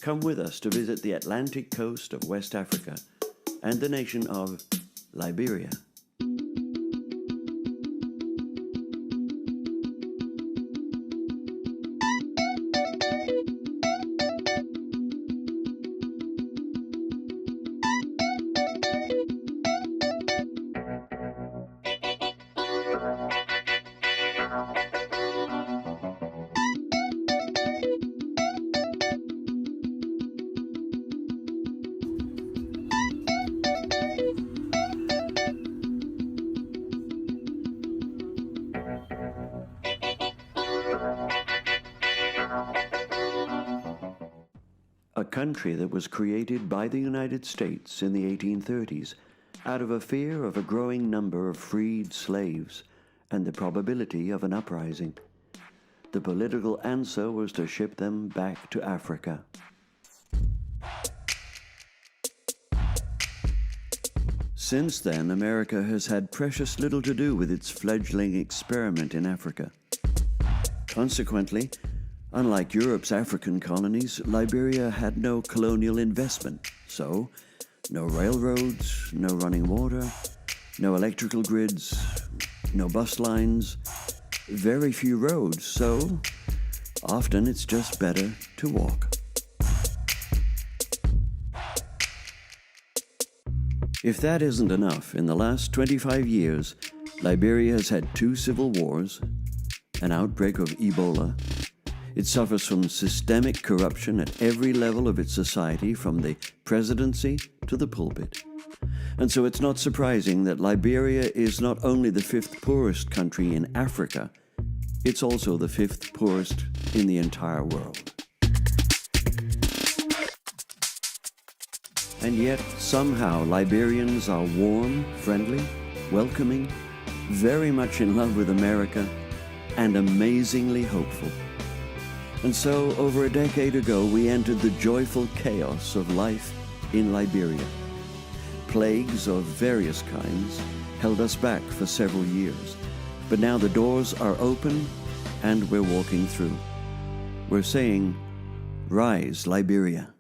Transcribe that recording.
come with us to visit the Atlantic coast of West Africa and the nation of Liberia. A country that was created by the United States in the 1830s out of a fear of a growing number of freed slaves and the probability of an uprising. The political answer was to ship them back to Africa. Since then, America has had precious little to do with its fledgling experiment in Africa. Consequently, unlike Europe's African colonies, Liberia had no colonial investment, so no railroads, no running water, no electrical grids, no bus lines, very few roads, so often it's just better to walk. If that isn't enough, in the last 25 years, Liberia has had 2 civil wars, an outbreak of Ebola. It suffers from systemic corruption at every level of its society, from the presidency to the pulpit. And so it's not surprising that Liberia is not only the 5th poorest country in Africa, it's also the 5th poorest in the entire world. And yet, somehow, Liberians are warm, friendly, welcoming, very much in love with America, and amazingly hopeful. And so, over a decade ago, we entered the joyful chaos of life in Liberia. Plagues of various kinds held us back for several years, but now the doors are open and we're walking through. We're saying, "Rise, Liberia."